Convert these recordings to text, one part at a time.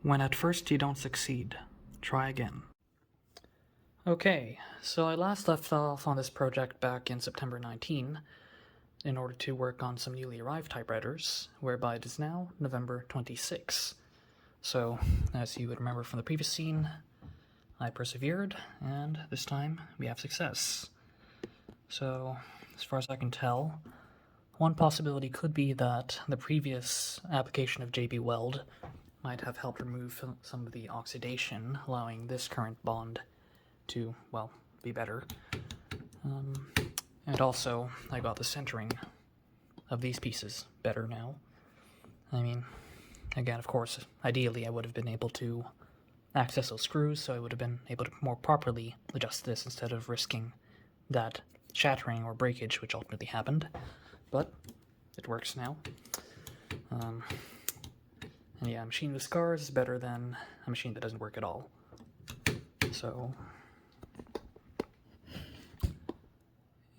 When at first you don't succeed, try again. Okay, so I last left off on this project back in September 19 in order to work on some newly arrived typewriters, whereby it is now November 26. So, as you would remember from the previous scene, I persevered, and this time we have success. So, as far as I can tell, one possibility could be that the previous application of JB Weld might have helped remove some of the oxidation, allowing this current bond to, well, be better. And also, I got the centering of these pieces better now. I mean, again, of course, ideally I would have been able to access those screws, so I would have been able to more properly adjust this instead of risking that shattering or breakage, which ultimately happened. But it works now. And yeah, a machine with scars is better than a machine that doesn't work at all. So,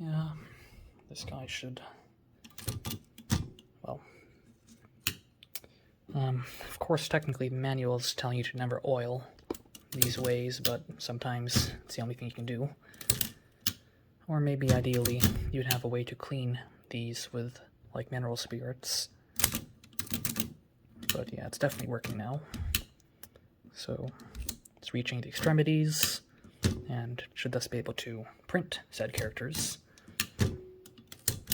yeah, this guy should, well, of course, technically the manuals tell you to never oil these ways, but sometimes it's the only thing you can do. Or maybe ideally you'd have a way to clean these with, like, mineral spirits. But yeah, it's definitely working now. So it's reaching the extremities, and should thus be able to print said characters.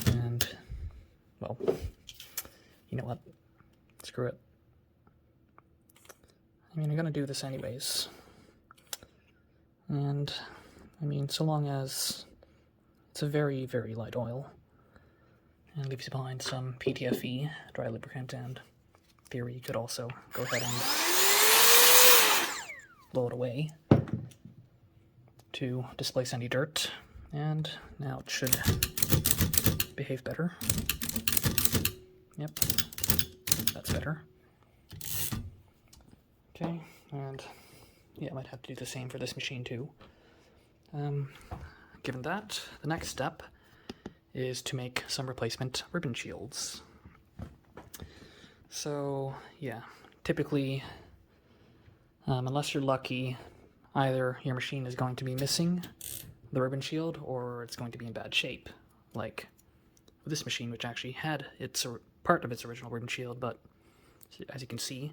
And, well, you know what? Screw it. I mean, I'm gonna do this anyways. And, I mean, so long as it's a very, very light oil, and leaves you behind some PTFE, dry lubricant, and theory you could also go ahead and blow it away to displace any dirt, and now it should behave better. Yep, that's better. Okay, and yeah, I might have to do the same for this machine too. Given that, the next step is to make some replacement ribbon shields. So, yeah, typically, unless you're lucky, either your machine is going to be missing the ribbon shield or it's going to be in bad shape. Like this machine, which actually had part of its original ribbon shield, but as you can see,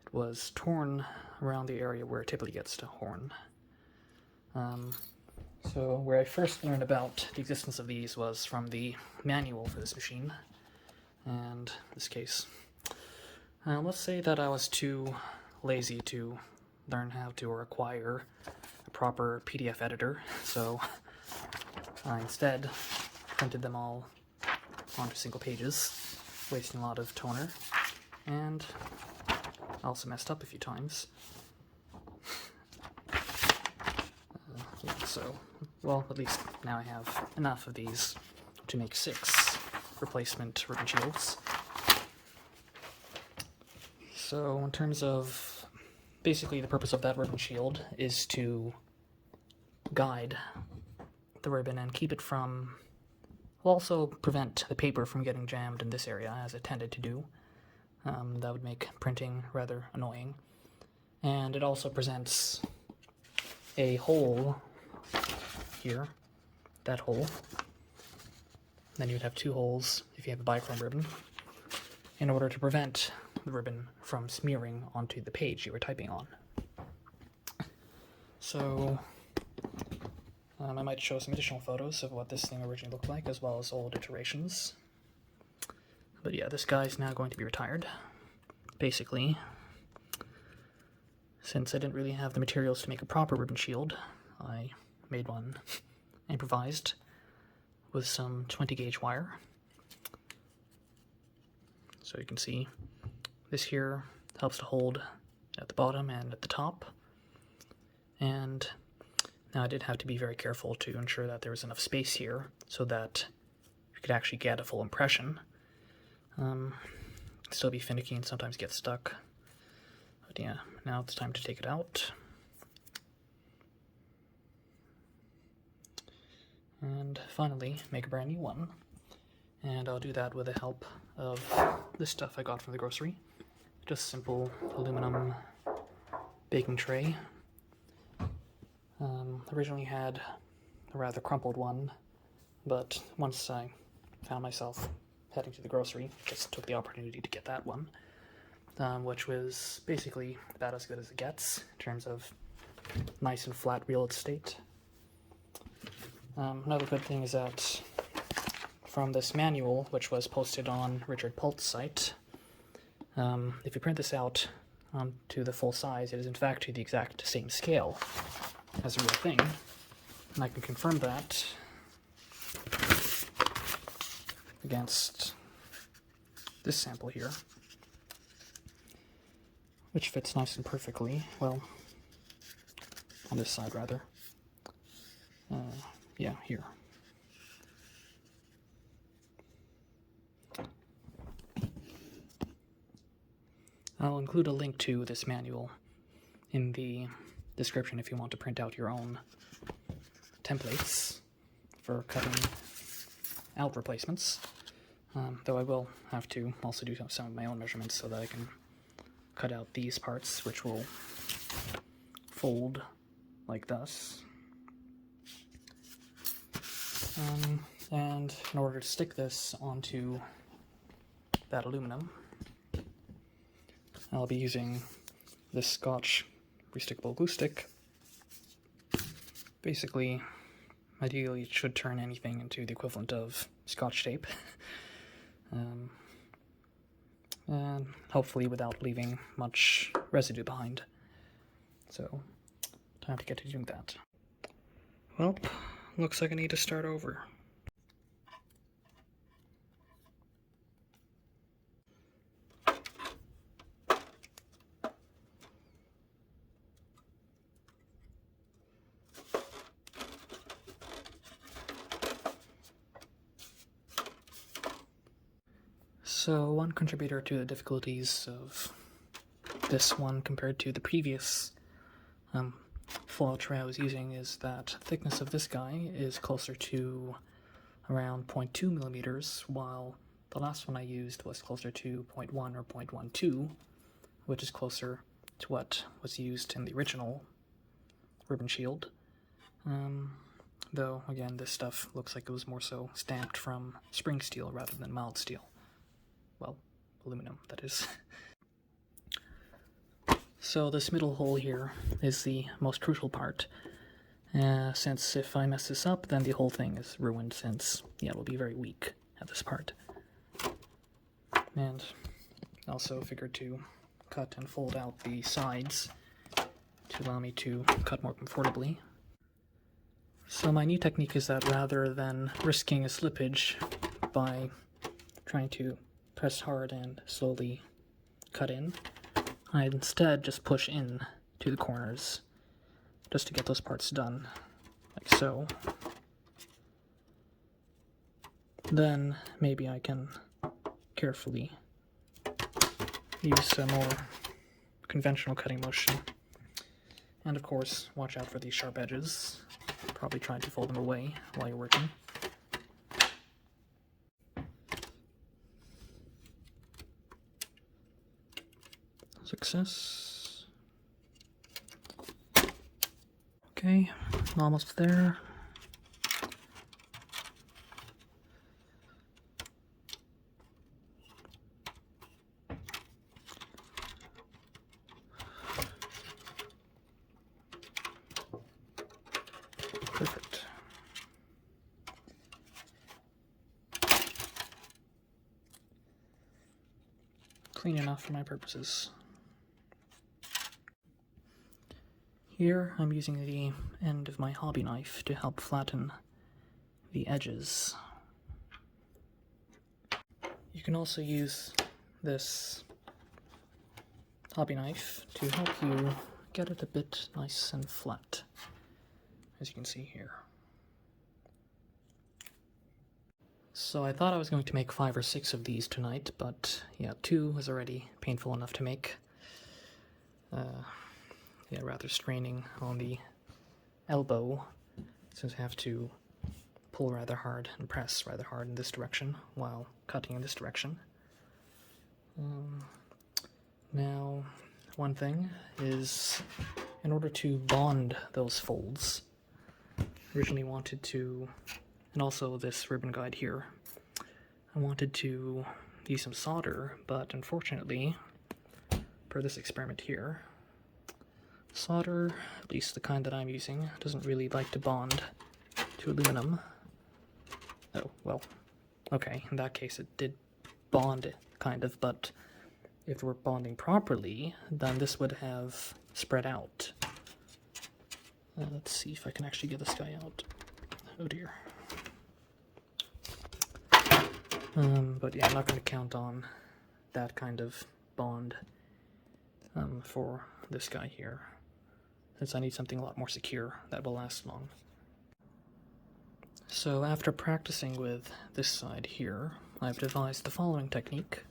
it was torn around the area where it typically gets torn. So where I first learned about the existence of these was from the manual for this machine. And in this case, let's say that I was too lazy to learn how to or acquire a proper PDF editor, so I instead printed them all onto single pages, wasting a lot of toner, and also messed up a few times. Yeah, so, well, at least now I have enough of these to make 6 replacement ribbon shields. So in terms of, basically the purpose of that ribbon shield is to guide the ribbon and keep it from, will also prevent the paper from getting jammed in this area as it tended to do. That would make printing rather annoying. And it also presents a hole here, that hole. Then you'd have 2 holes if you have a bichrome ribbon, in order to prevent the ribbon from smearing onto the page you were typing on. So, I might show some additional photos of what this thing originally looked like, as well as old iterations. But yeah, this guy's now going to be retired. Basically, since I didn't really have the materials to make a proper ribbon shield, I made one improvised with some 20 gauge wire. So you can see this here helps to hold at the bottom and at the top. And now I did have to be very careful to ensure that there was enough space here so that you could actually get a full impression. Still be finicky and sometimes get stuck. But yeah, now it's time to take it out. And finally, make a brand new one. And I'll do that with the help of this stuff I got from the grocery. just simple aluminum baking tray. Originally had a rather crumpled one, but once I found myself heading to the grocery, just took the opportunity to get that one, which was basically about as good as it gets in terms of nice and flat real estate. Another good thing is that from this manual, which was posted on Richard Pult's site, if you print this out to the full size, it is in fact to the exact same scale as a real thing, and I can confirm that against this sample here, which fits nice and perfectly, well, on this side rather, yeah, here. I'll include a link to this manual in the description if you want to print out your own templates for cutting out replacements, though I will have to also do some of my own measurements so that I can cut out these parts, which will fold like this. And in order to stick this onto that aluminum, I'll be using this Scotch Restickable Glue Stick. Basically, ideally it should turn anything into the equivalent of Scotch tape, and hopefully without leaving much residue behind. So, time to get to doing that. Well, looks like I need to start over. So one contributor to the difficulties of this one compared to the previous foil tray I was using is that the thickness of this guy is closer to around 0.2 millimeters, while the last one I used was closer to 0.1 or 0.12, which is closer to what was used in the original ribbon shield. Though, again, this stuff looks like it was more so stamped from spring steel rather than mild steel. Well, aluminum, that is. So this middle hole here is the most crucial part, since if I mess this up, then the whole thing is ruined, since, yeah, it'll be very weak at this part. And also figured to cut and fold out the sides to allow me to cut more comfortably. So my new technique is that rather than risking a slippage by trying to press hard and slowly cut in, I instead just push in to the corners just to get those parts done, like so. Then maybe I can carefully use a more conventional cutting motion. And of course, watch out for these sharp edges. Probably try to fold them away while you're working. Success. Okay, almost there. Perfect. Clean enough for my purposes. Here I'm using the end of my hobby knife to help flatten the edges. You can also use this hobby knife to help you get it a bit nice and flat, as you can see here. So I thought I was going to make 5 or 6 of these tonight, but yeah, 2 was already painful enough to make. Yeah, rather straining on the elbow, since I have to pull rather hard and press rather hard in this direction while cutting in this direction. Now, one thing is, in order to bond those folds, I originally wanted to, and also this ribbon guide here, I wanted to use some solder, but unfortunately, per this experiment here, solder, at least the kind that I'm using, doesn't really like to bond to aluminum. Oh, well, okay, in that case it did bond it, kind of, but if we're bonding properly, then this would have spread out. Let's see if I can actually get this guy out. Oh dear. But yeah, I'm not going to count on that kind of bond for this guy here, since I need something a lot more secure that will last long. So after practicing with this side here, I've devised the following technique.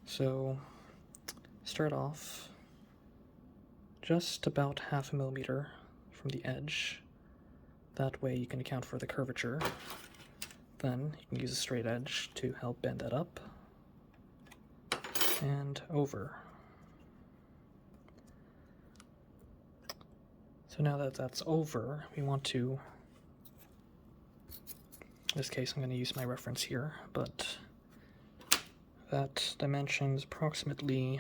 So start off just about 1/2 millimeter from the edge. That way you can account for the curvature. Then you can use a straight edge to help bend that up and over. So now that that's over, we want to, in this case I'm going to use my reference here, but that dimension is approximately,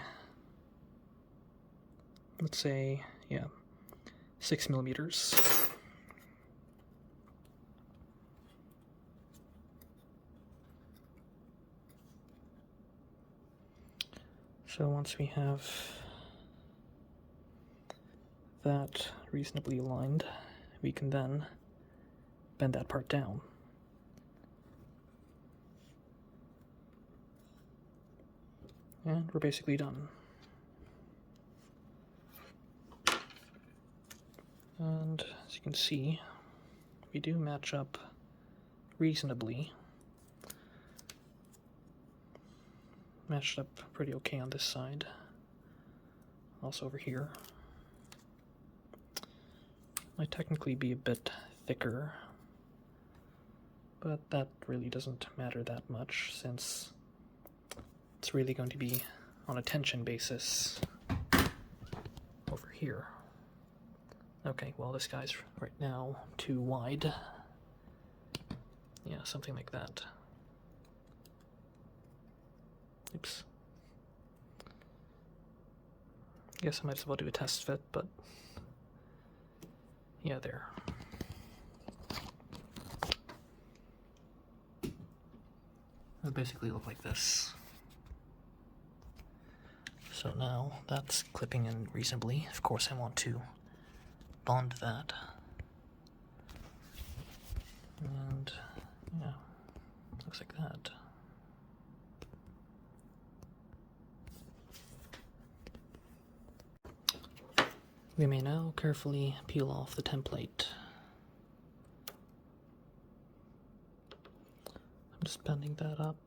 let's say, yeah, 6 millimeters. So once we have that reasonably aligned, we can then bend that part down. And we're basically done. And as you can see, we do match up reasonably. Matched up pretty okay on this side. Also over here. Might technically be a bit thicker, but that really doesn't matter that much since it's really going to be on a tension basis over here. Okay, well this guy's right now too wide. Yeah, something like that. Oops. Guess I might as well do a test fit, but yeah, there. It'll basically look like this. So now that's clipping in reasonably. Of course I want to bond that. And yeah, looks like that. We may now carefully peel off the template. I'm just bending that up.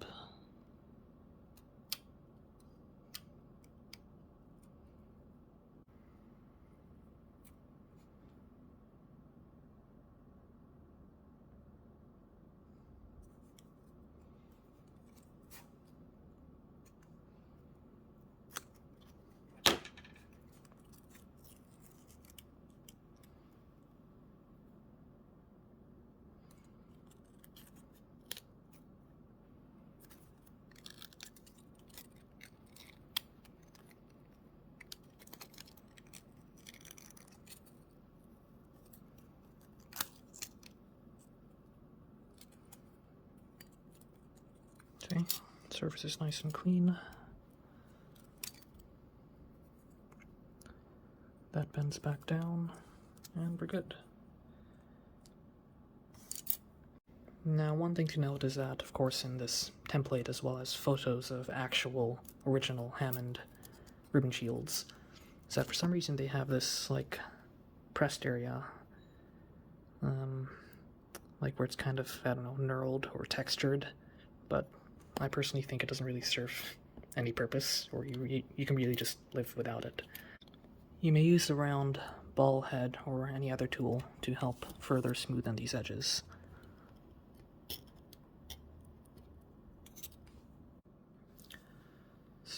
Okay, surface is nice and clean. That bends back down, and we're good. Now, one thing to note is that, of course, in this template, as well as photos of actual original Hammond ribbon shields, is that for some reason they have this, like, pressed area, like where it's kind of, I don't know, knurled or textured, but I personally think it doesn't really serve any purpose, or you can really just live without it. You may use a round ball head or any other tool to help further smoothen these edges.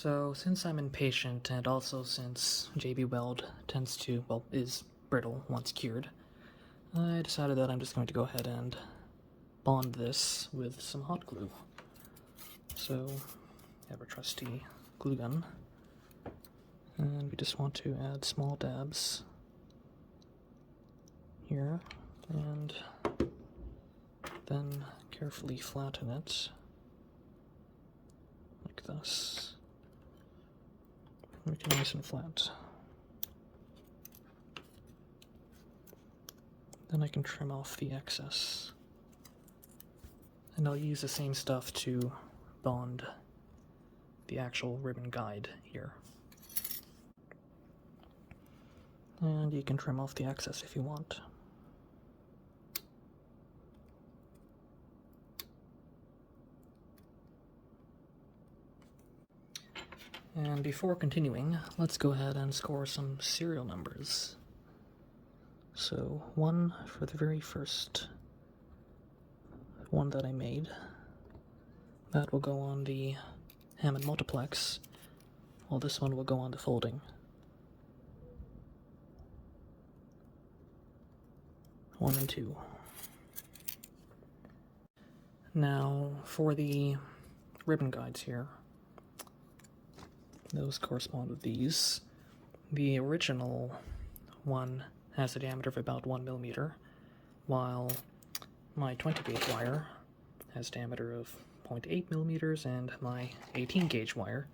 So since I'm impatient, and also since JB Weld is brittle once cured, I decided that I'm just going to go ahead and bond this with some hot glue. So I have a trusty glue gun, and we just want to add small dabs here, and then carefully flatten it like this. Make it nice and flat. Then I can trim off the excess. And I'll use the same stuff to bond the actual ribbon guide here. And you can trim off the excess if you want. And before continuing, let's go ahead and score some serial numbers. So 1 for the very first one that I made. That will go on the Hammond Multiplex, while this one will go on the folding. 1 and 2. Now, for the ribbon guides here, those correspond with these. The original one has a diameter of about 1 millimeter, while my 20 gauge wire has a diameter of 0.8 millimeters, and my 18 gauge wire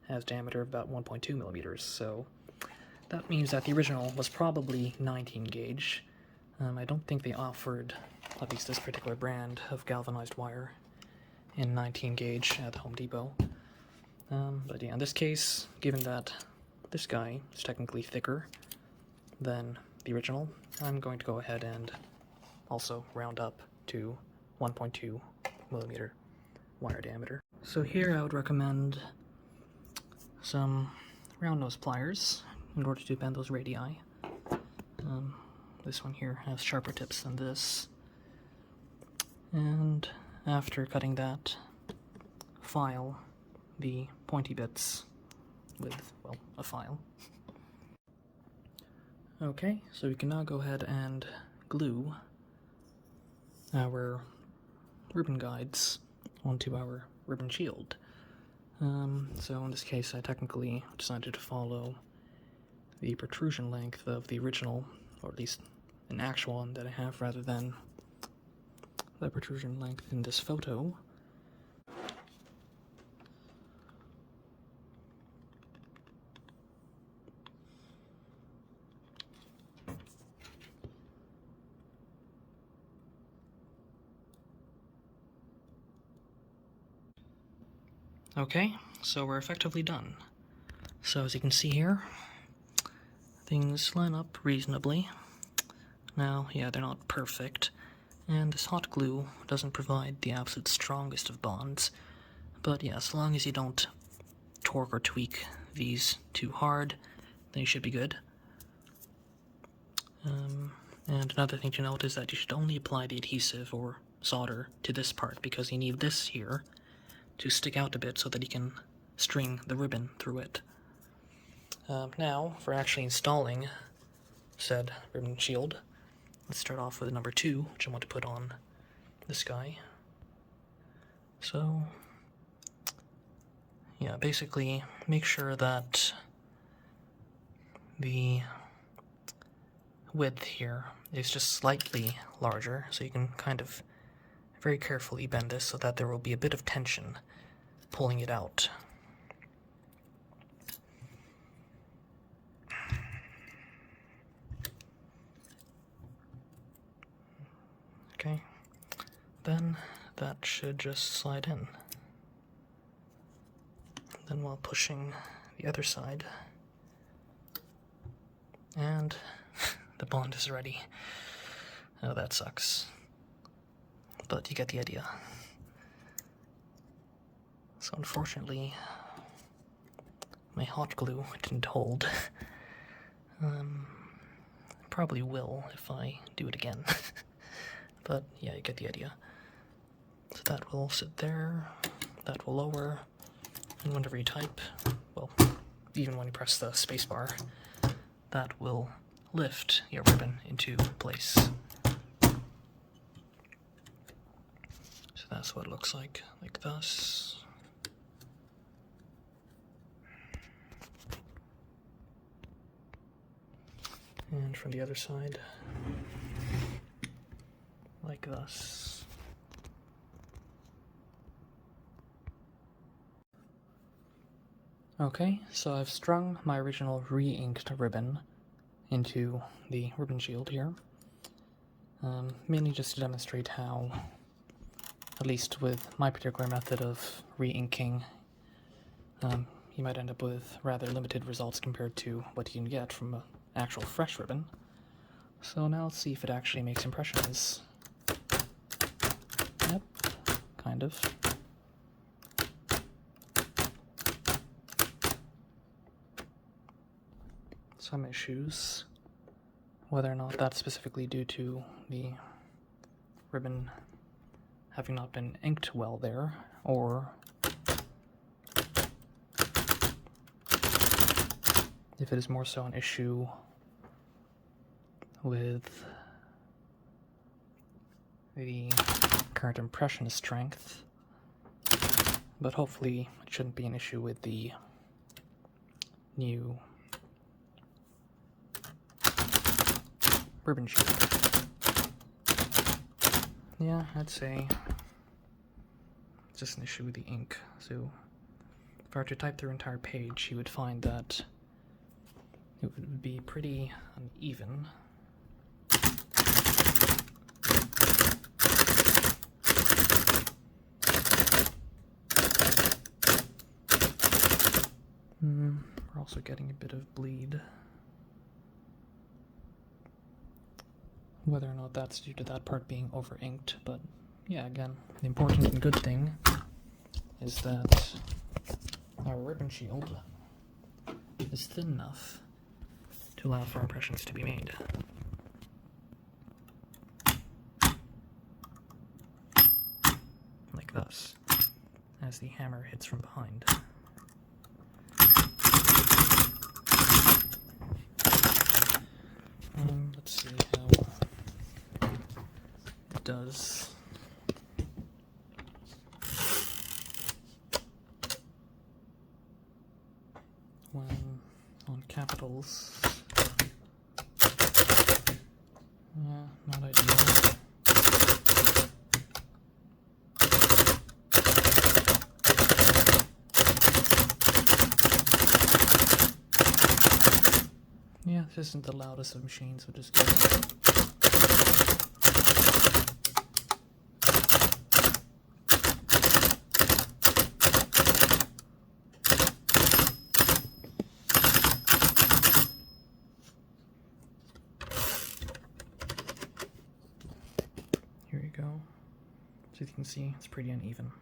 has a diameter of about 1.2 millimeters. So that means that the original was probably 19 gauge. I don't think they offered, at least this particular brand of galvanized wire, in 19 gauge at Home Depot. But yeah, in this case, given that this guy is technically thicker than the original, I'm going to go ahead and also round up to 1.2 millimeter wire diameter. So here I would recommend some round nose pliers in order to bend those radii. This one here has sharper tips than this. And after cutting that, file the pointy bits with, well, a file. Okay, so we can now go ahead and glue our ribbon guides onto our ribbon shield. So in this case I technically decided to follow the protrusion length of the original, or at least an actual one that I have, rather than the protrusion length in this photo. Okay, so we're effectively done. So as you can see here, things line up reasonably. Now, yeah, they're not perfect, and this hot glue doesn't provide the absolute strongest of bonds, but yeah, as long as you don't torque or tweak these too hard, then you should be good. And another thing to note is that you should only apply the adhesive or solder to this part, because you need this here to stick out a bit so that you can string the ribbon through it. Now, for actually installing said ribbon shield, let's start off with number 2, which I want to put on this guy. So, yeah, basically make sure that the width here is just slightly larger, so you can kind of very carefully bend this so that there will be a bit of tension pulling it out. Okay, then that should just slide in. Then while pushing the other side, and the bond is ready. Oh, that sucks. But you get the idea. So unfortunately, my hot glue didn't hold. Probably will if I do it again. But yeah, you get the idea. So that will sit there, that will lower, And whenever you type, well, even when you press the spacebar, that will lift your ribbon into place. So that's what it looks like thus. And from the other side, like thus. Okay, so I've strung my original re-inked ribbon into the ribbon shield here, mainly just to demonstrate how, at least with my particular method of re-inking, you might end up with rather limited results compared to what you can get from an actual fresh ribbon. So now let's see if it actually makes impressions. Yep, kind of. Some issues, whether or not that's specifically due to the ribbon having not been inked well there, or if it is more so an issue with the current impression strength, but hopefully it shouldn't be an issue with the new ribbon sheet. Yeah, I'd say it's just an issue with the ink. So if I were to type through an entire page, you would find that it would be pretty uneven. We're also getting a bit of bleed. Whether or not that's due to that part being over-inked, but yeah, again, the important and good thing is that our ribbon shield is thin enough to allow for impressions to be made. Like thus, as the hammer hits from behind. Let's see how it does. When on capitals. Yeah, not ideal. Yeah, this isn't the loudest of machines, which is good. Here you go. So you can see, it's pretty uneven.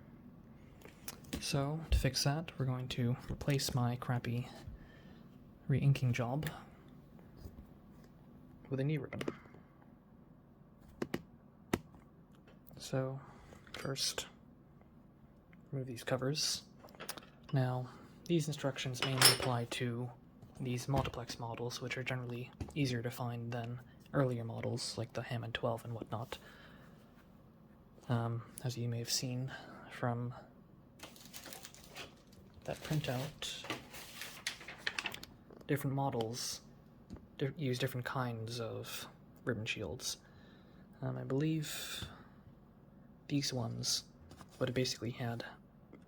So, to fix that, we're going to replace my crappy re-inking job with a new ribbon. So, first, remove these covers. Now, these instructions mainly apply to these multiplex models, which are generally easier to find than earlier models like the Hammond 12 and whatnot. As you may have seen from that printout, different models use different kinds of ribbon shields. I believe these ones would have basically had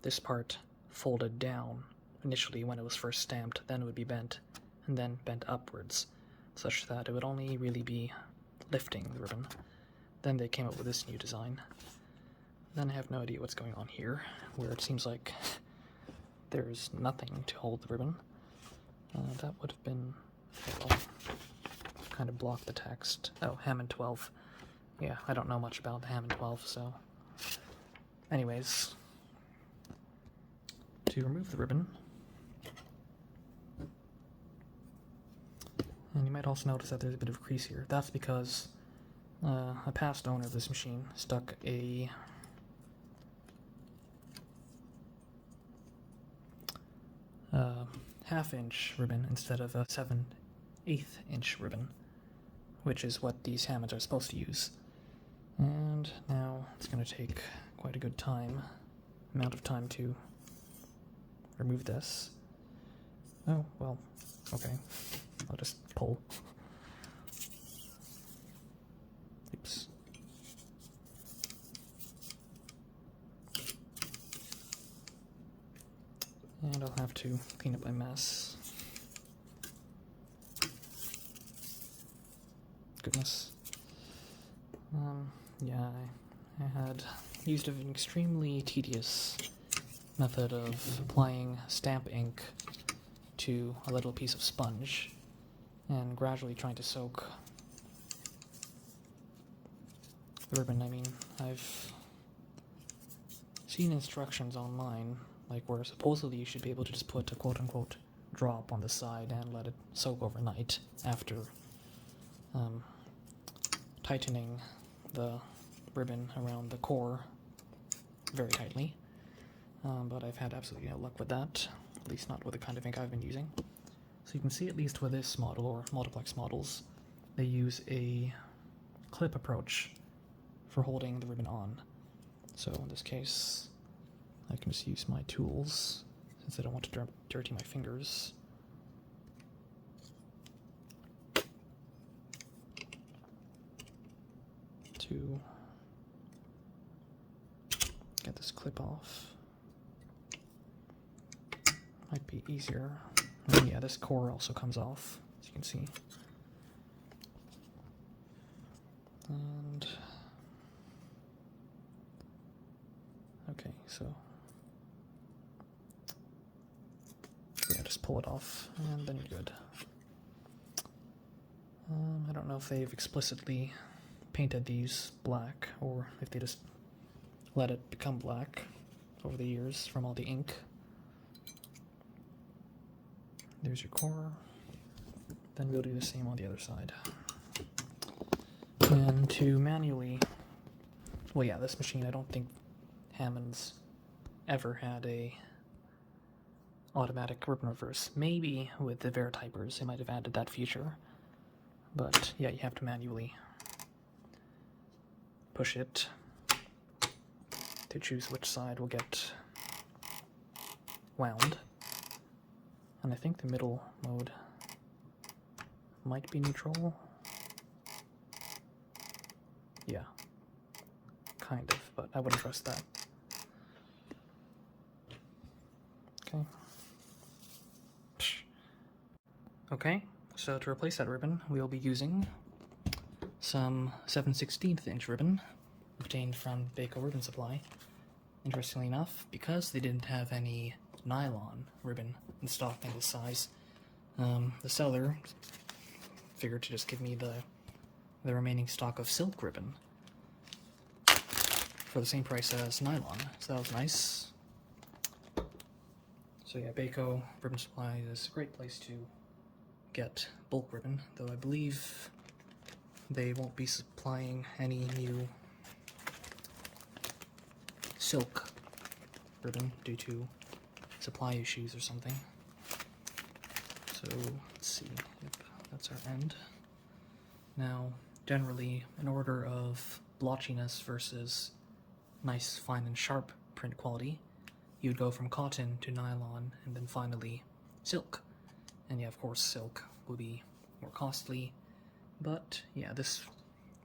this part folded down initially when it was first stamped, then it would be bent, and then bent upwards, such that it would only really be lifting the ribbon. Then they came up with this new design. Then I have no idea what's going on here, where it seems like there's nothing to hold the ribbon. That would have been, well, kind of block the text. Oh, Hammond 12. Yeah, I don't know much about the Hammond 12, so... Anyways, to remove the ribbon, and you might also notice that there's a bit of a crease here. That's because a past owner of this machine stuck a 1/2" ribbon instead of a 7/8" ribbon, which is what these Hammonds are supposed to use. And now it's going to take quite a good amount of time to remove this. Oh, well, okay. I'll just pull. Oops. And I'll have to clean up my mess. Goodness. Yeah, I had used an extremely tedious method of applying stamp ink to a little piece of sponge and gradually trying to soak the ribbon. I mean, I've seen instructions online, like where supposedly you should be able to just put a quote-unquote drop on the side and let it soak overnight after tightening the ribbon around the core very tightly. But I've had absolutely no luck with that, at least not with the kind of ink I've been using. So you can see, at least with this model, or multiplex models, they use a clip approach for holding the ribbon on. So in this case, I can just use my tools, since I don't want to dirty my fingers. To get this clip off. Might be easier. And yeah, this core also comes off, as you can see. And okay, so yeah, just pull it off, and then you're good. I don't know if they've explicitly painted these black, or if they just let it become black over the years from all the ink. There's your core. Then we'll do the same on the other side. And to manually, well, yeah, this machine, I don't think Hammonds ever had a automatic ribbon reverse. Maybe with the Veritypers they might have added that feature, but yeah, you have to manually push it to choose which side will get wound. And I think the middle mode might be neutral. Yeah, kind of, but I wouldn't trust that. Okay. Okay, so to replace that ribbon, we'll be using some 7/16" ribbon obtained from Baco Ribbon Supply. Interestingly enough, because they didn't have any nylon ribbon in stock in this size, the seller figured to just give me the remaining stock of silk ribbon for the same price as nylon, so that was nice. So yeah, Baco Ribbon Supply is a great place to get bulk ribbon, though I believe they won't be supplying any new silk ribbon due to supply issues or something. So let's see, yep, that's our end. Now, generally, in order of blotchiness versus nice, fine, and sharp print quality, you'd go from cotton to nylon, and then finally silk. And yeah, of course, silk will be more costly, but yeah, this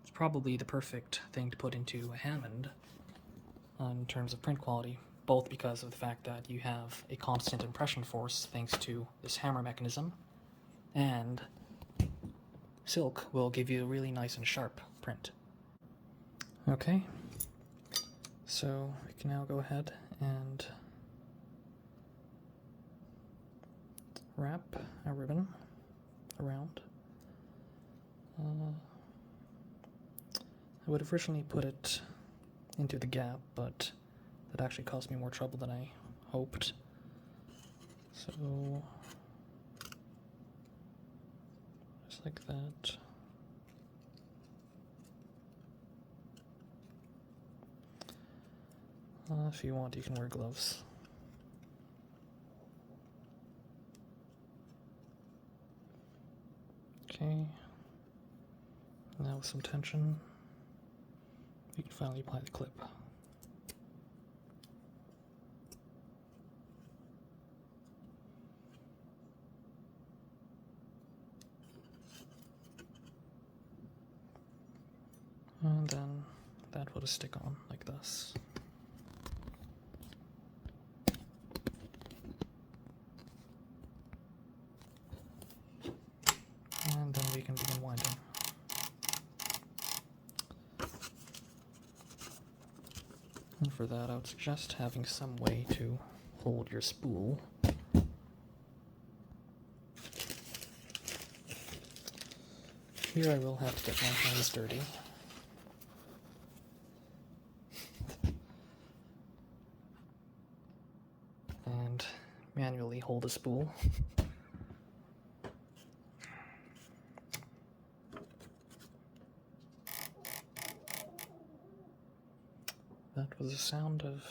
is probably the perfect thing to put into a Hammond in terms of print quality, both because of the fact that you have a constant impression force thanks to this hammer mechanism, and silk will give you a really nice and sharp print. Okay, so we can now go ahead and wrap our ribbon around. I would have originally put it into the gap, but that actually caused me more trouble than I hoped. So, just like that. If you want, you can wear gloves. Okay. Now with some tension, we can finally apply the clip. And then that will just stick on like this. And then we can begin winding. And for that, I would suggest having some way to hold your spool. Here I will have to get my hands dirty. And manually hold a spool. That was the sound of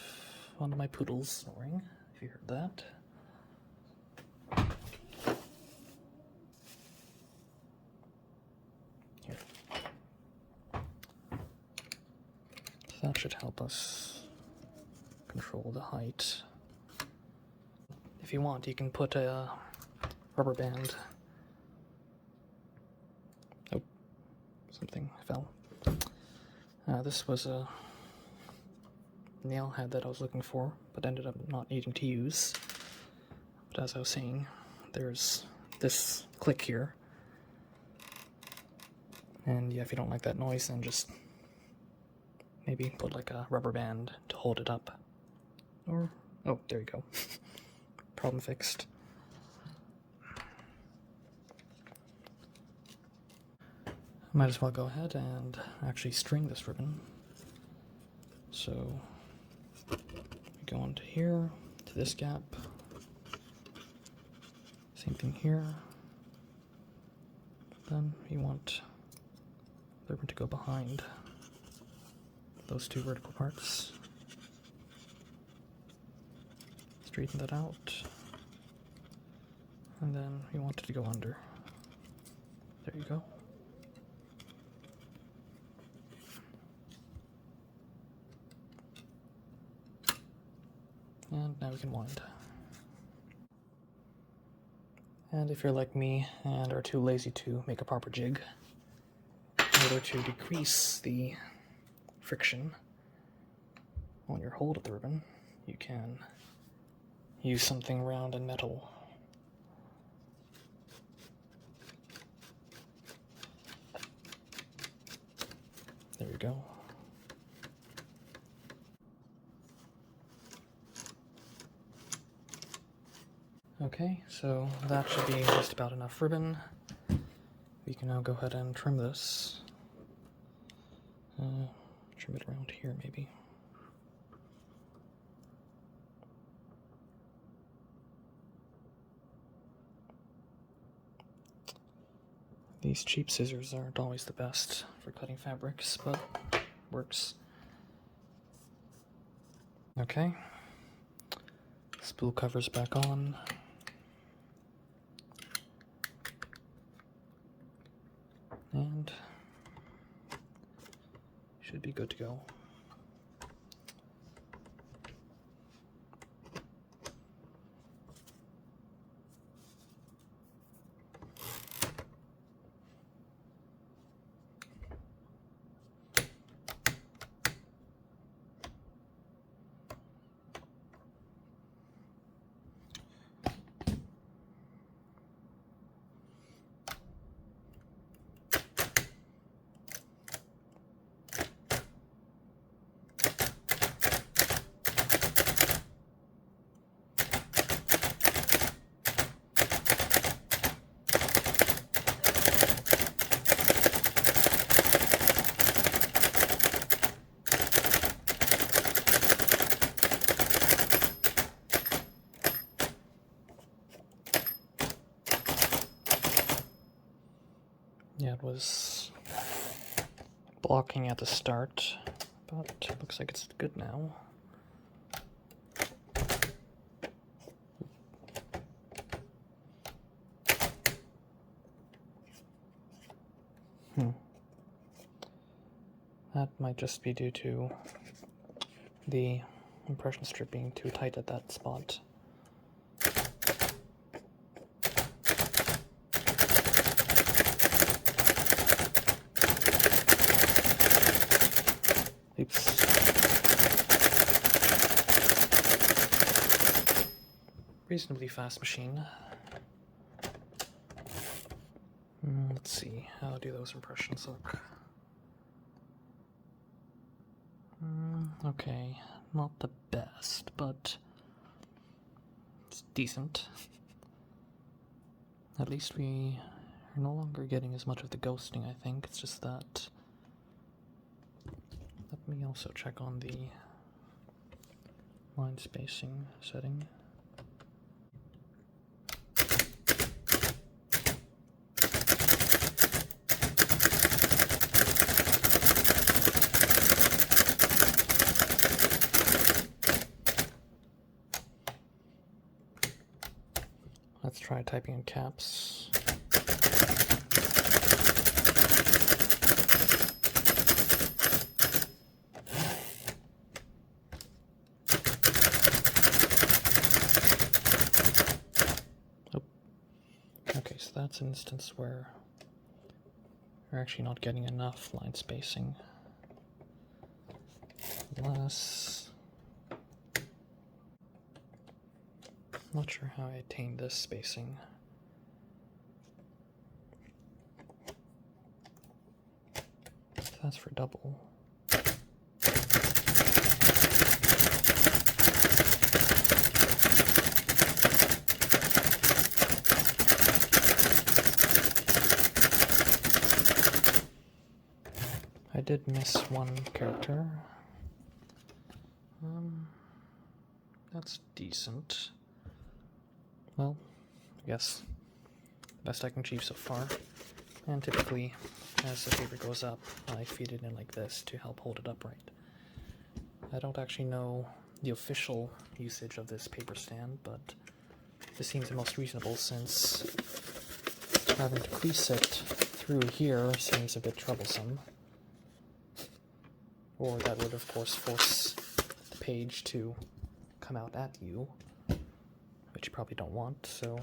one of my poodles snoring, if you heard that. Here. So that should help us control the height. If you want, you can put a rubber band. Oh, something fell. This was a nail head that I was looking for, but ended up not needing to use. But as I was saying, there's this click here. And yeah, if you don't like that noise, then just maybe put like a rubber band to hold it up. Or, oh, there you go. Problem fixed. Might as well go ahead and actually string this ribbon. So we go into here, to this gap. Same thing here. Then you want the ribbon to go behind those two vertical parts. Straighten that out. And then you want it to go under. There you go. And now we can wind. And if you're like me and are too lazy to make a proper jig, in order to decrease the friction on your hold of the ribbon, you can use something round and metal. There you go. Okay, so that should be just about enough ribbon. We can now go ahead and trim this. Trim it around here, maybe. These cheap scissors aren't always the best for cutting fabrics, but works. Okay. Spool covers back on. And should be good to go. Yeah, it was blocking at the start, but it looks like it's good now. That might just be due to the impression strip being too tight at that spot. Oops. Reasonably fast machine. Let's see, how do those impressions look? Okay, not the best, but it's decent. At least we are no longer getting as much of the ghosting, I think. It's just that. Let me also check on the line spacing setting. Let's try typing in caps. Oh. Okay, so that's an instance where we're actually not getting enough line spacing. Unless... Not sure how I attained this spacing. That's for double. I did miss one character. That's decent. Well, I guess best I can achieve so far. And typically, as the paper goes up, I feed it in like this to help hold it upright. I don't actually know the official usage of this paper stand, but this seems the most reasonable since having to crease it through here seems a bit troublesome. Or that would, of course, force the page to come out at you, which you probably don't want, so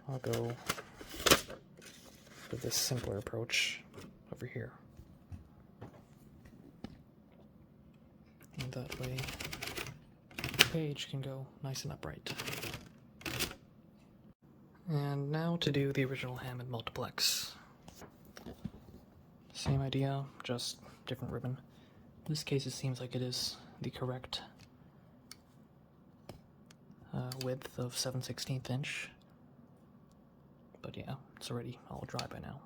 I'll go with this simpler approach over here. And that way the page can go nice and upright. And now to do the original Hammond Multiplex. Same idea, just different ribbon. In this case it seems like it is the correct width of 7/16 inch. But yeah, it's already all dry by now.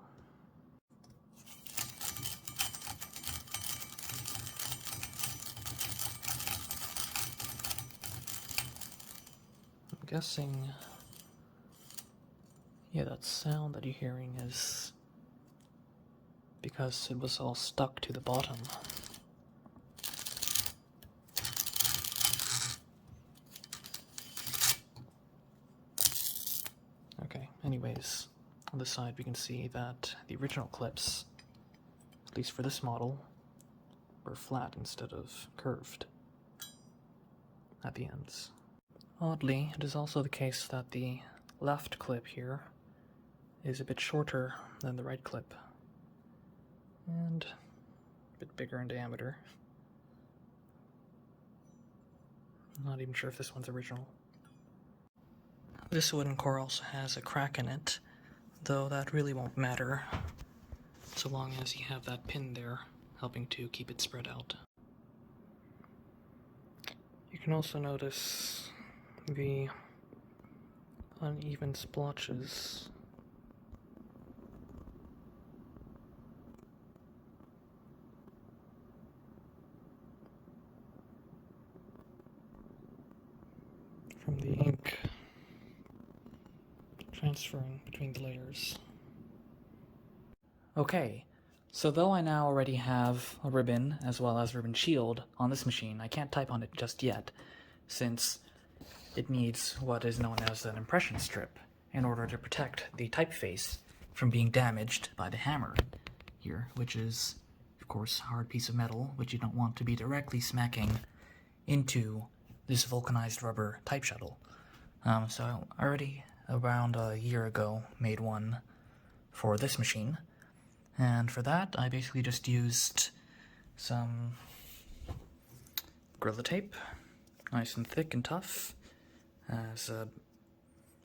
I'm guessing, yeah, that sound that you're hearing is because it was all stuck to the bottom. Okay, anyways, on this side we can see that the original clips, at least for this model, were flat instead of curved at the ends. Oddly, it is also the case that the left clip here is a bit shorter than the right clip, and a bit bigger in diameter. I'm not even sure if this one's original. This wooden core also has a crack in it, though that really won't matter, so long as you have that pin there helping to keep it spread out. You can also notice the uneven splotches from the ink transferring between the layers. Okay, so though I now already have a ribbon as well as ribbon shield on this machine, I can't type on it just yet, since it needs what is known as an impression strip in order to protect the typeface from being damaged by the hammer here, which is, of course, a hard piece of metal, which you don't want to be directly smacking into this vulcanized rubber type shuttle. So I already, around a year ago, made one for this machine, and for that I basically just used some Gorilla Tape, nice and thick and tough, as a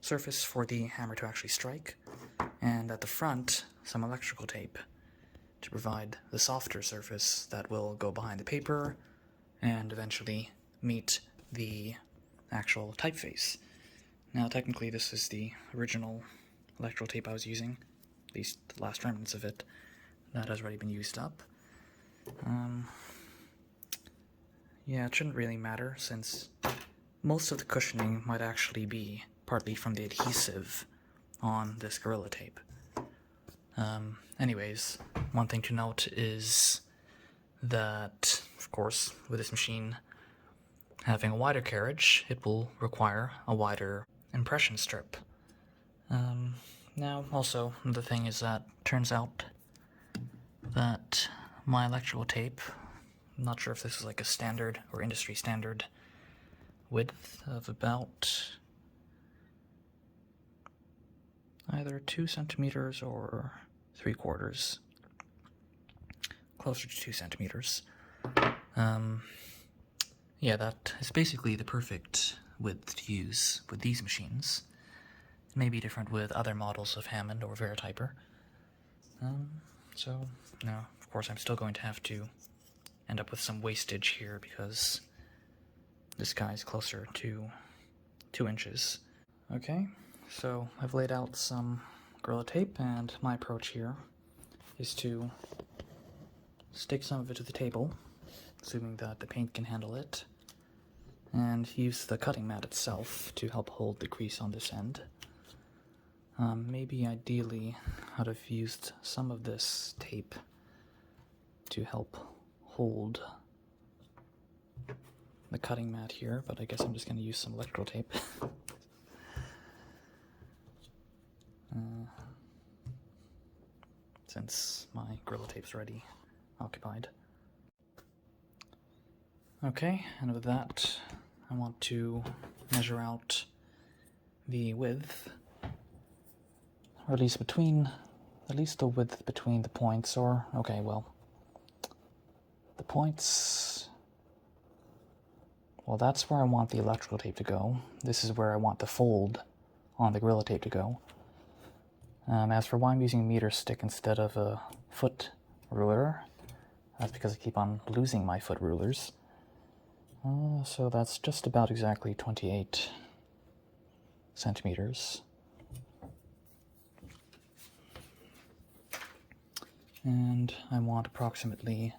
surface for the hammer to actually strike, and at the front some electrical tape to provide the softer surface that will go behind the paper and eventually meet the actual typeface. Now technically this is the original electrical tape I was using, at least the last remnants of it. That has already been used up. Yeah, it shouldn't really matter since most of the cushioning might actually be partly from the adhesive on this Gorilla Tape. Anyways, one thing to note is that, of course, with this machine having a wider carriage, it will require a wider impression strip. Now, also, the thing is that turns out that my electrical tape, I'm not sure if this is like a standard or industry standard width of about either 2 centimeters or 3/4, closer to 2 centimeters. Yeah, that is basically the perfect width to use with these machines. It may be different with other models of Hammond or Verityper. So, now, of course, I'm still going to have to end up with some wastage here because this guy is closer to 2 inches. Okay, so I've laid out some Gorilla Tape, and my approach here is to stick some of it to the table, assuming that the paint can handle it, and use the cutting mat itself to help hold the crease on this end. Maybe ideally I'd have used some of this tape to help hold the cutting mat here, but I guess I'm just going to use some electrical tape. Since my Gorilla Tape's already occupied. Okay, and with that, I want to measure out the width, or at least the width between the points, or, okay, well, the points, well, that's where I want the electrical tape to go. This is where I want the fold on the Gorilla Tape to go. As for why I'm using a meter stick instead of a foot ruler, that's because I keep on losing my foot rulers. So that's just about exactly 28 centimeters. And I want approximately,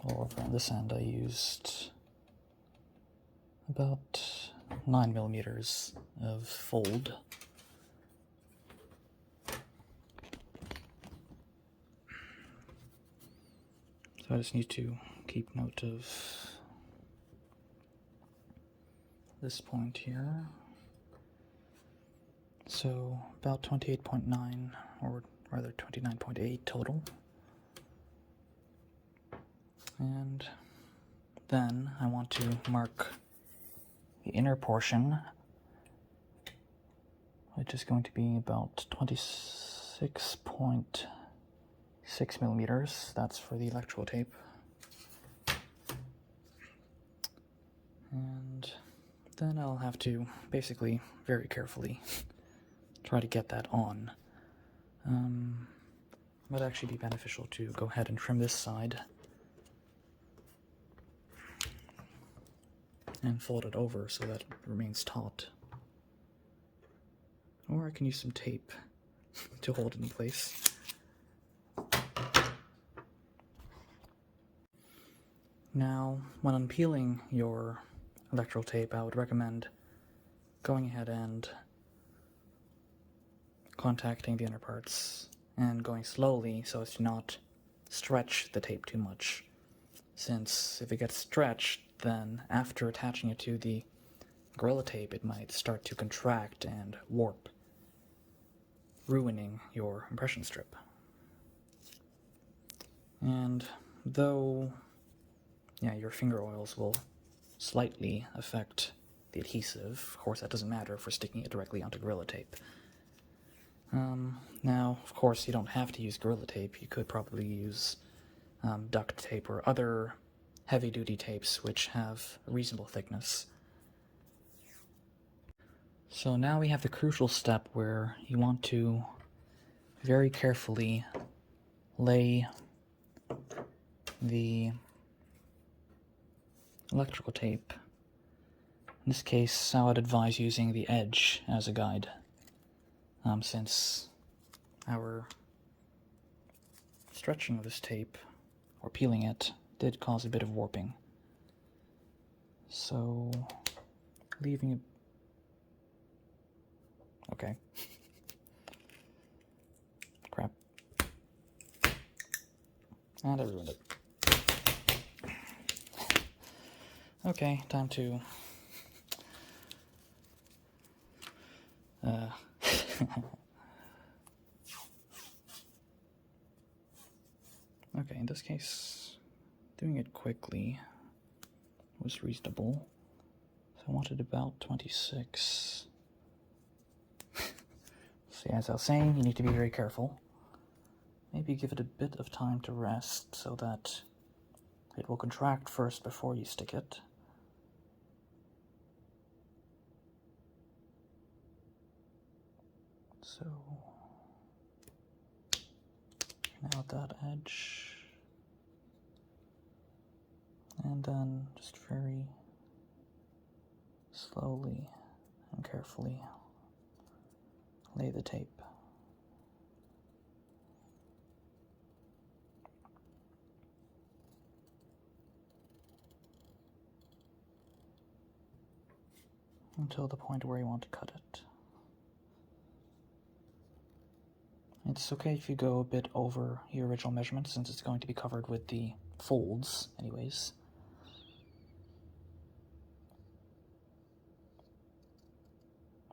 well, on this end I used about 9 millimeters of fold. So I just need to keep note of this point here. So about 28.9, or rather 29.8 total. And then I want to mark the inner portion, which is going to be about 26.6 millimeters. That's for the electrical tape. And then I'll have to basically very carefully try to get that on. It might actually be beneficial to go ahead and trim this side and fold it over so that it remains taut. Or I can use some tape to hold it in place. Now, when unpeeling your electrical tape, I would recommend going ahead and contacting the inner parts and going slowly so as to not stretch the tape too much, since if it gets stretched, then after attaching it to the Gorilla Tape, it might start to contract and warp. ruining your impression strip. And though, yeah, your finger oils will slightly affect the adhesive, of course that doesn't matter if we're sticking it directly onto Gorilla Tape. Now, of course, you don't have to use Gorilla Tape. You could probably use duct tape or other heavy-duty tapes which have a reasonable thickness. So now we have the crucial step where you want to very carefully lay the electrical tape. In this case, I would advise using the edge as a guide, since our stretching of this tape, or peeling it, did cause a bit of warping. So, leaving it... Okay. Crap. And I ruined it. Okay, time to... Okay, in this case, doing it quickly was reasonable. So I wanted about 26. See, as I was saying, you need to be very careful. Maybe give it a bit of time to rest so that it will contract first before you stick it. So, now at that edge, and then just very slowly and carefully lay the tape. Until the point where you want to cut it. It's okay if you go a bit over your original measurement, since it's going to be covered with the folds anyways.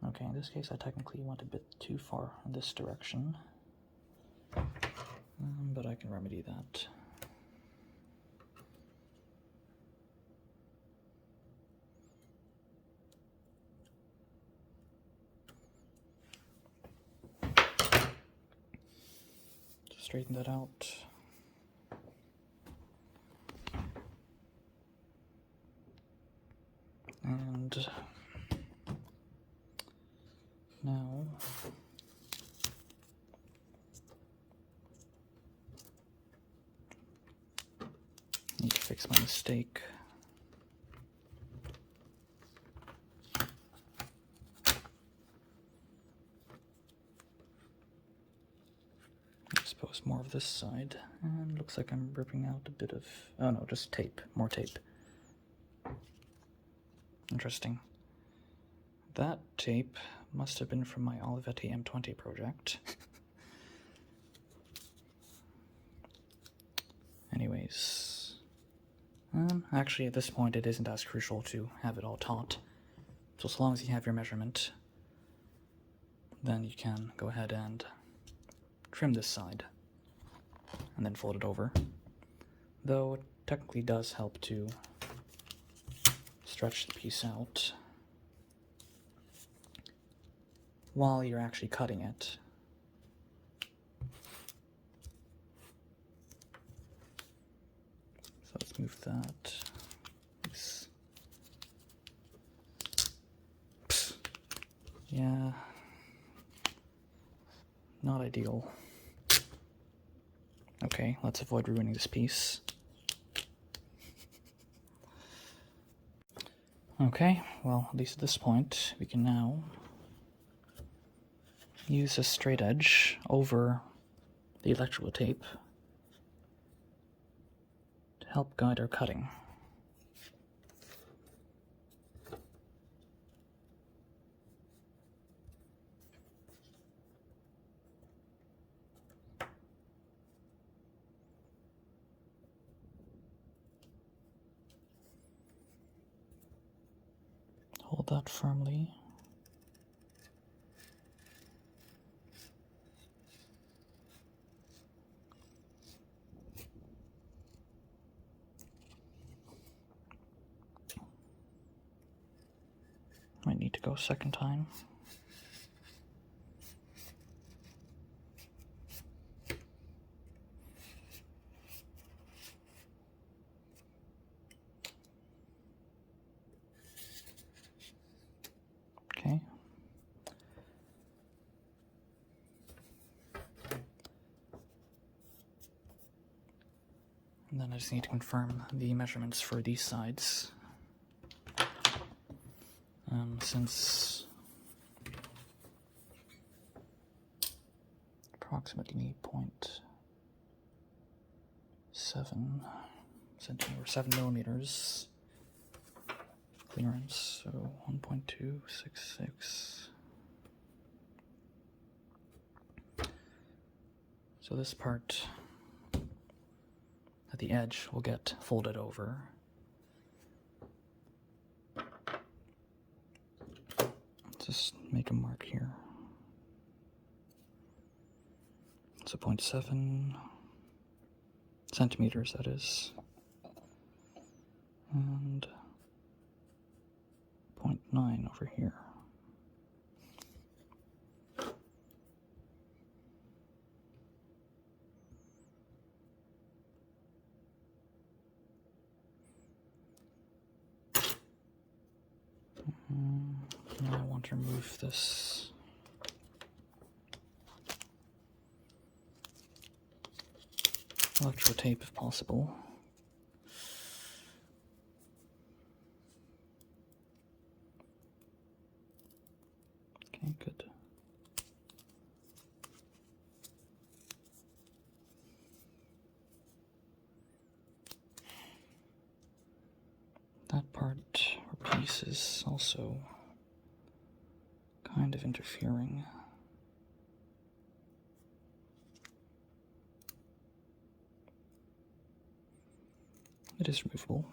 Okay, in this case I technically went a bit too far in this direction, but I can remedy that. Straighten that out. And now need to fix my mistake. Expose more of this side, and looks like I'm ripping out a bit of, oh no, just tape, more tape. Interesting. That tape must have been from my Olivetti M20 project. Anyways, actually at this point it isn't as crucial to have it all taut. So as long as you have your measurement, then you can go ahead and trim this side and then fold it over. Though it technically does help to stretch the piece out while you're actually cutting it. So let's move that. Oops. Psst. Yeah, not ideal. Okay, let's avoid ruining this piece. Okay, well, at least at this point, we can now use a straight edge over the electrical tape to help guide our cutting. Hold that firmly. Might need to go a second time. Okay. And then I just need to confirm the measurements for these sides. Since approximately 0.7 centimeter or 7 millimeters clearance, so 1.266. So this part at the edge will get folded over. Just make a mark here. So 0.7 centimeters, that is. And 0.9 over here. Now I want to remove this electrical tape if possible. Okay, good. That part or piece is also kind of interfering. It is removable.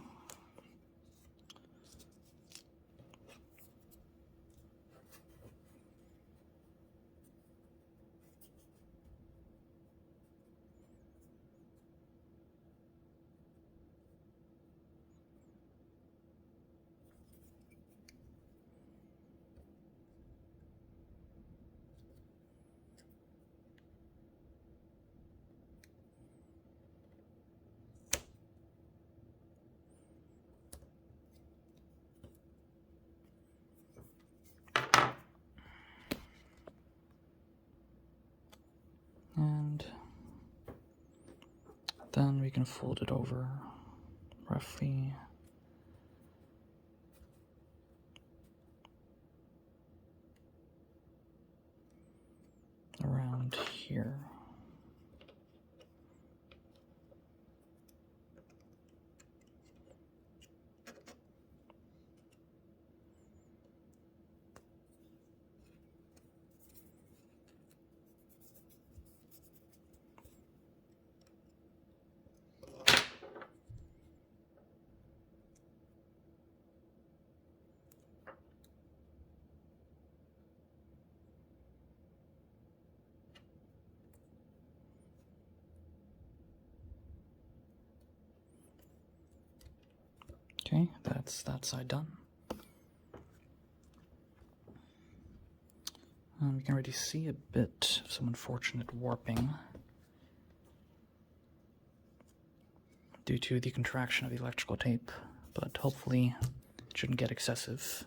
And then we can fold it over roughly around here. Okay, that's that side done. You can already see a bit of some unfortunate warping due to the contraction of the electrical tape, but hopefully it shouldn't get excessive.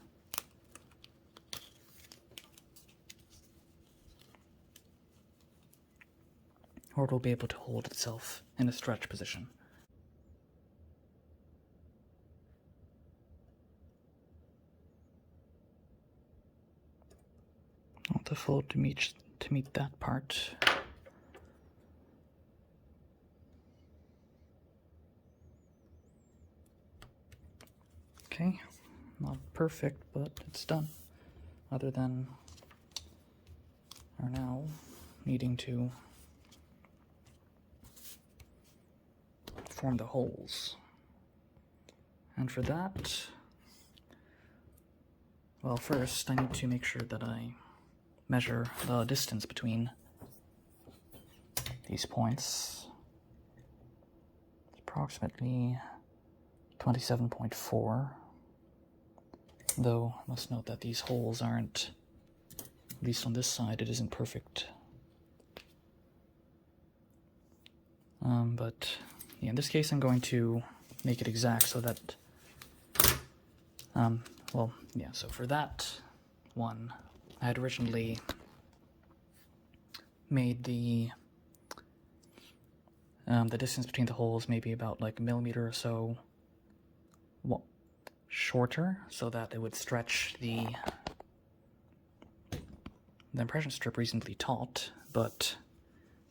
Or it will be able to hold itself in a stretch position. I want the fold to meet that part. Okay, not perfect, but it's done. Other than are now needing to form the holes. And for that, well, first I need to make sure that I measure the distance between these points. It's approximately 27.4. Though, I must note that these holes aren't, at least on this side, it isn't perfect. But yeah, in this case I'm going to make it exact so that, well, yeah, so for that one, I had originally made the distance between the holes maybe about like a millimeter or so shorter, so that it would stretch the impression strip reasonably taut, but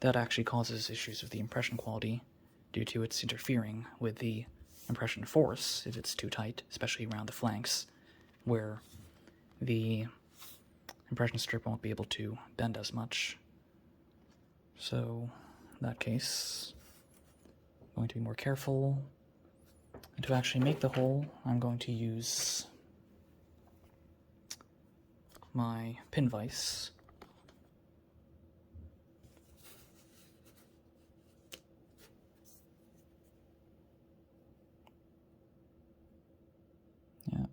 that actually causes issues with the impression quality due to its interfering with the impression force if it's too tight, especially around the flanks, where the impression strip won't be able to bend as much. So, in that case, I'm going to be more careful. And to actually make the hole, I'm going to use my pin vise. Yeah,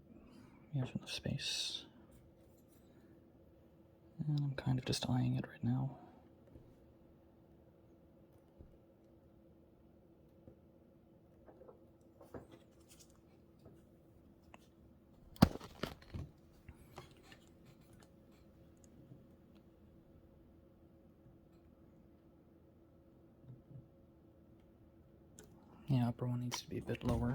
we have enough space. And I'm kind of just eyeing it right now. Yeah, upper one needs to be a bit lower.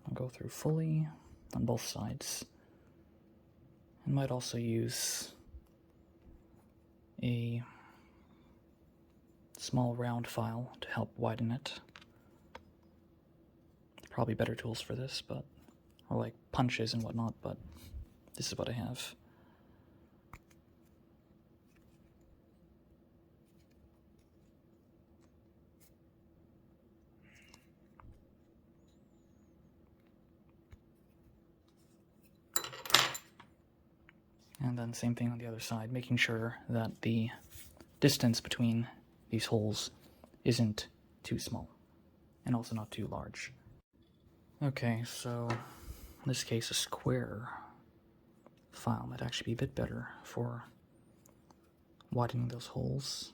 I'll go through fully on both sides. I might also use a small round file to help widen it. Probably better tools for this, but, or like punches and whatnot, but this is what I have. And then same thing on the other side, making sure that the distance between these holes isn't too small, and also not too large. Okay, so in this case a square file might actually be a bit better for widening those holes.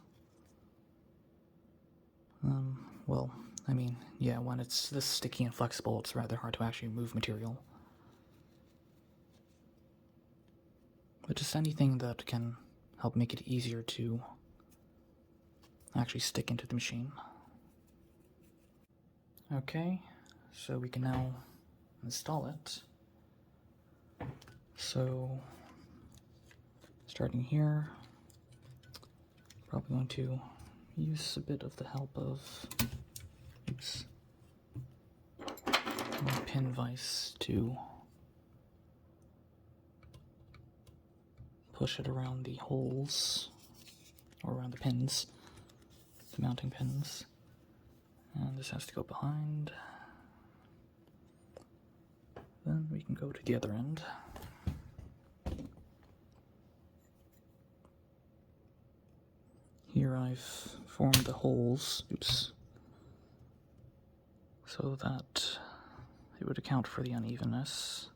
Well, I mean, yeah, when it's this sticky and flexible, it's rather hard to actually move material. But just anything that can help make it easier to actually stick into the machine. Okay, so we can now install it. So, starting here, probably going to use a bit of the help of, my pin vise to push it around the holes, or around the pins, the mounting pins. And this has to go behind. Then we can go to the other end. Here I've formed the holes, so that it would account for the unevenness.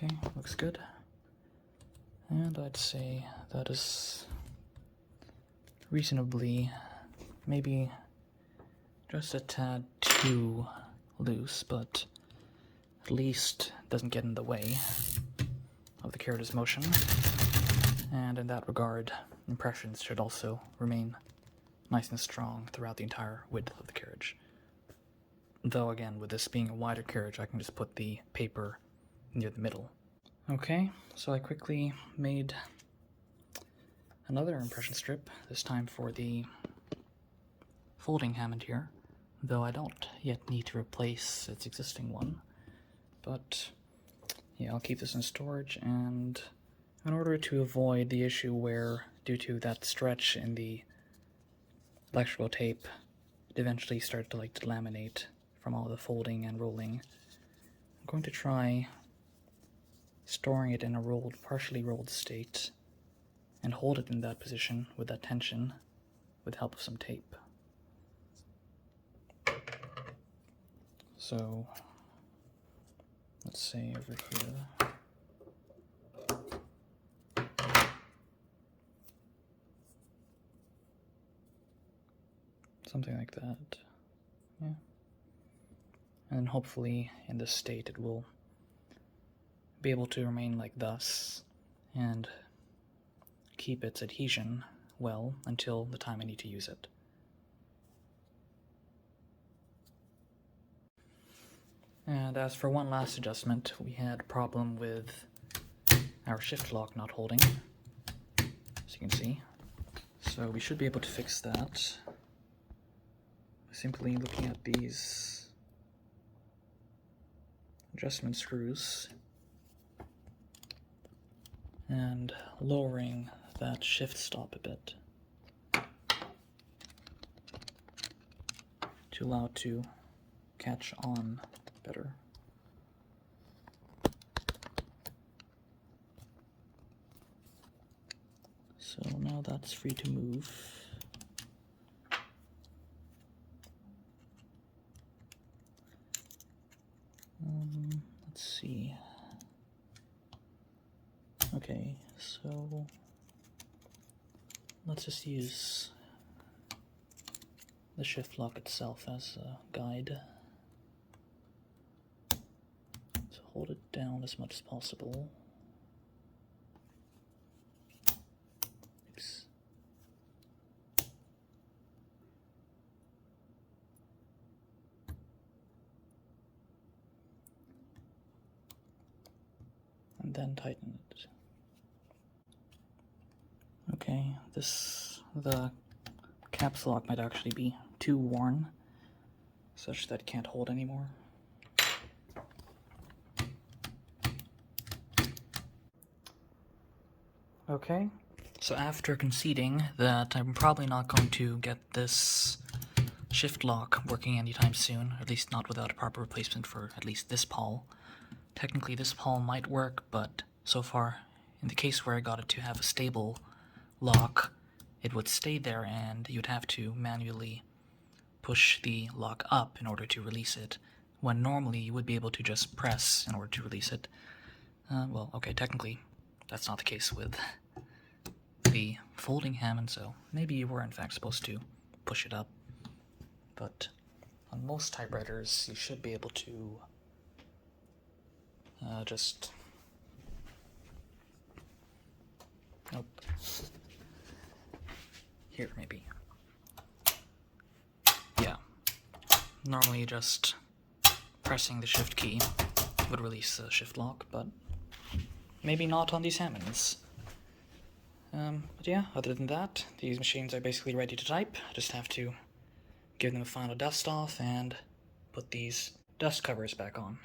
Okay, looks good. And I'd say that is reasonably, maybe just a tad too loose, but at least doesn't get in the way of the carriage's motion. And in that regard, impressions should also remain nice and strong throughout the entire width of the carriage. Though again, with this being a wider carriage, I can just put the paper near the middle. Okay, so I quickly made another impression strip, this time for the folding Hammond here, though I don't yet need to replace its existing one. But yeah, I'll keep this in storage, and in order to avoid the issue where, due to that stretch in the electrical tape, it eventually started to delaminate from all the folding and rolling, I'm going to try storing it in a partially rolled state and hold it in that position with that tension with the help of some tape. So let's say over here, something like that, yeah. And hopefully in this state it will be able to remain like thus and keep its adhesion well until the time I need to use it. And as for one last adjustment, we had a problem with our shift lock not holding, as you can see. So we should be able to fix that by simply looking at these adjustment screws and lowering that shift stop a bit to allow it to catch on better. So now that's free to move. Let's see. Okay, so let's just use the shift lock itself as a guide. So hold it down as much as possible. Oops. And then tighten it. Okay, the caps lock might actually be too worn, such that it can't hold anymore. Okay, so after conceding that I'm probably not going to get this shift lock working anytime soon, or at least not without a proper replacement for at least this pawl. Technically this pawl might work, but so far, in the case where I got it to have a stable lock, it would stay there and you'd have to manually push the lock up in order to release it, when normally you would be able to just press in order to release it. Well, okay, technically that's not the case with the folding Hammond, so maybe you were in fact supposed to push it up. But on most typewriters, you should be able to just... Nope. Here, maybe. Yeah. Normally just pressing the shift key would release the shift lock, but maybe not on these Hammonds. But yeah, other than that, these machines are basically ready to type. I just have to give them a final dust off and put these dust covers back on.